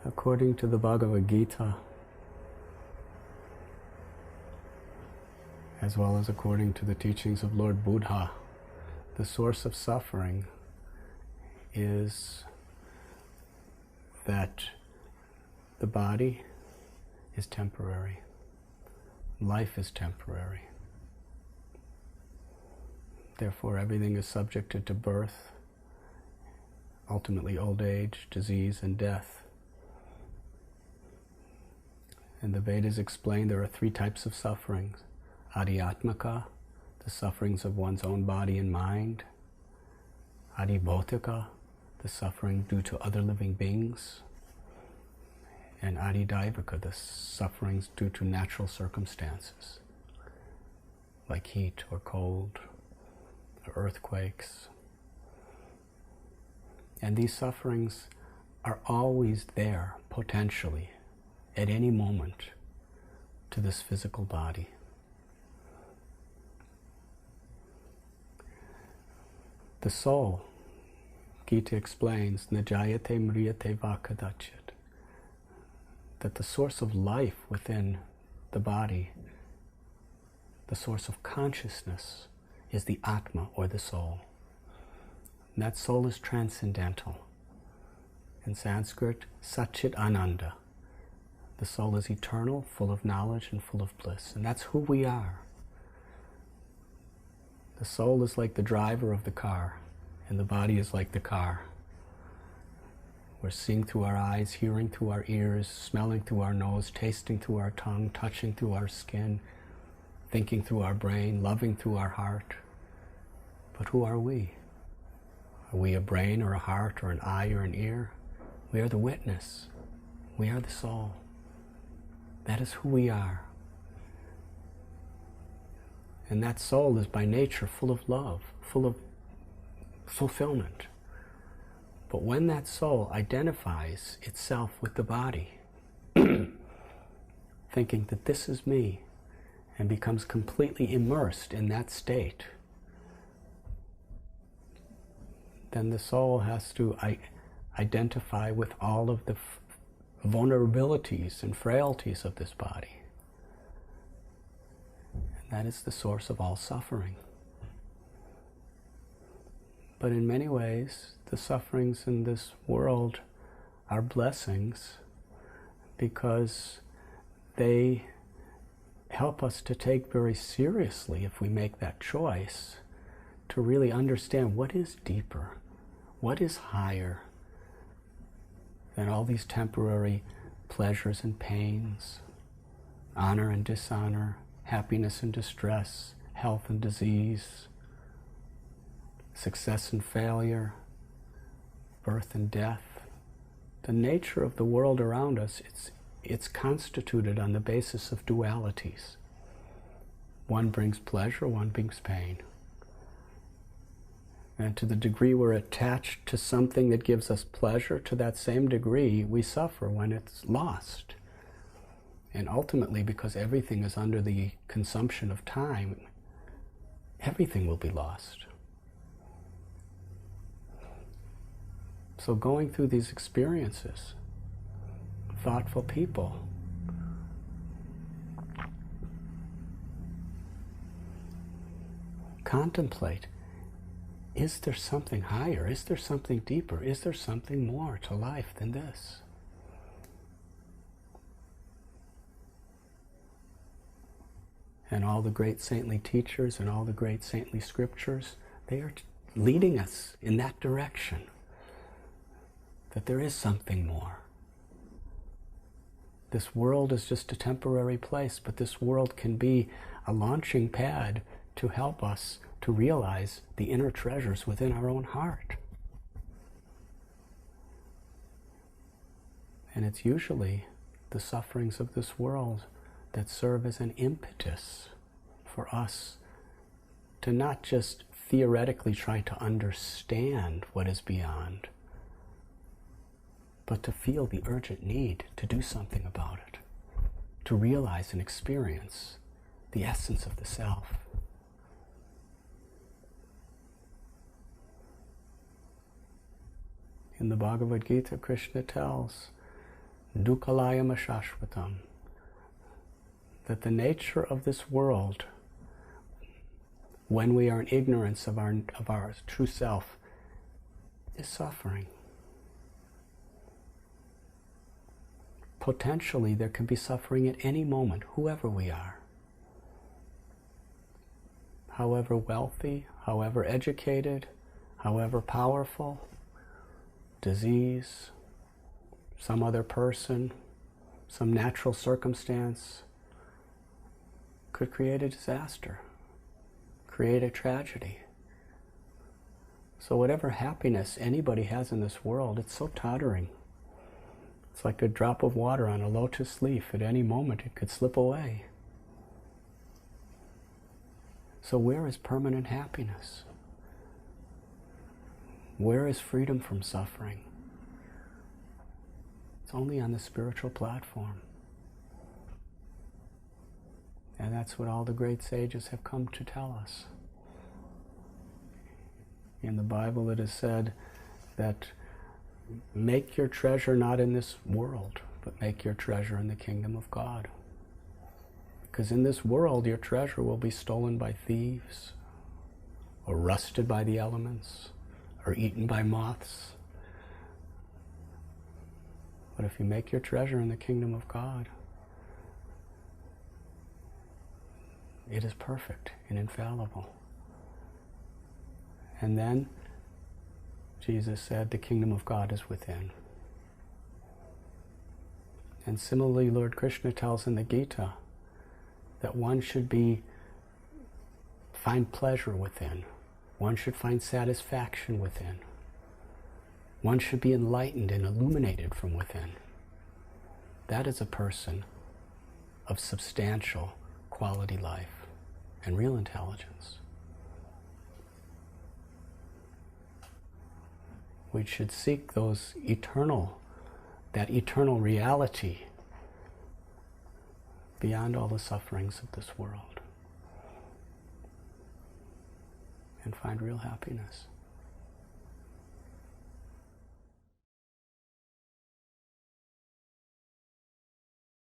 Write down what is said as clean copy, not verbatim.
According to the Bhagavad Gita, as well as according to the teachings of Lord Buddha, the source of suffering is that the body is temporary, life is temporary. Therefore, everything is subjected to birth, ultimately old age, disease, and death. And the Vedas explain there are three types of sufferings. Adhyatmaka, the sufferings of one's own body and mind. Adhibhautika, the suffering due to other living beings. And Adhidaivika, the sufferings due to natural circumstances, like heat or cold, or earthquakes. And these sufferings are always there, potentially, at any moment, to this physical body. The soul, Gita explains, Najayate mriyate va kadachit, that the source of life within the body, the source of consciousness, is the Atma, or the soul. And that soul is transcendental. In Sanskrit, Satchit Ananda. The soul is eternal, full of knowledge and full of bliss. And that's who we are. The soul is like the driver of the car, and the body is like the car. We're seeing through our eyes, hearing through our ears, smelling through our nose, tasting through our tongue, touching through our skin, thinking through our brain, loving through our heart. But who are we? Are we a brain or a heart or an eye or an ear? We are the witness. We are the soul. That is who we are. And that soul is by nature full of love, full of fulfillment. But when that soul identifies itself with the body, thinking that this is me, and becomes completely immersed in that state, then the soul has to identify with all of the vulnerabilities and frailties of this body. And that is the source of all suffering. But in many ways, the sufferings in this world are blessings because they help us to take very seriously, if we make that choice, to really understand what is deeper, what is higher than all these temporary pleasures and pains, honor and dishonor, happiness and distress, health and disease, success and failure, birth and death. The nature of the world around us, it's constituted on the basis of dualities. One brings pleasure, one brings pain. And to the degree we're attached to something that gives us pleasure, to that same degree we suffer when it's lost. And ultimately, because everything is under the consumption of time, everything will be lost. So going through these experiences, thoughtful people contemplate, is there something higher? Is there something deeper? Is there something more to life than this? And all the great saintly teachers and all the great saintly scriptures, they are leading us in that direction, that there is something more. This world is just a temporary place, but this world can be a launching pad to help us to realize the inner treasures within our own heart. And it's usually the sufferings of this world that serve as an impetus for us to not just theoretically try to understand what is beyond, but to feel the urgent need to do something about it, to realize and experience the essence of the self. In the Bhagavad Gita, Krishna tells, Dukkalayam ashashvatam, that the nature of this world, when we are in ignorance of our true self, is suffering. Potentially, there can be suffering at any moment, whoever we are. However wealthy, however educated, however powerful, disease, some other person, some natural circumstance could create a disaster, create a tragedy. So whatever happiness anybody has in this world, it's so tottering. It's like a drop of water on a lotus leaf. At any moment it could slip away. So where is permanent happiness? Where is freedom from suffering? It's only on the spiritual platform. And that's what all the great sages have come to tell us. In the Bible it is said that make your treasure not in this world, but make your treasure in the kingdom of God. Because in this world your treasure will be stolen by thieves, or rusted by the elements, or eaten by moths. But if you make your treasure in the kingdom of God, it is perfect and infallible. And then Jesus said, the kingdom of God is within. And similarly, Lord Krishna tells in the Gita that one should find pleasure within. One should find satisfaction within. One should be enlightened and illuminated from within. That is a person of substantial quality life and real intelligence. We should seek that eternal reality beyond all the sufferings of this world and find real happiness.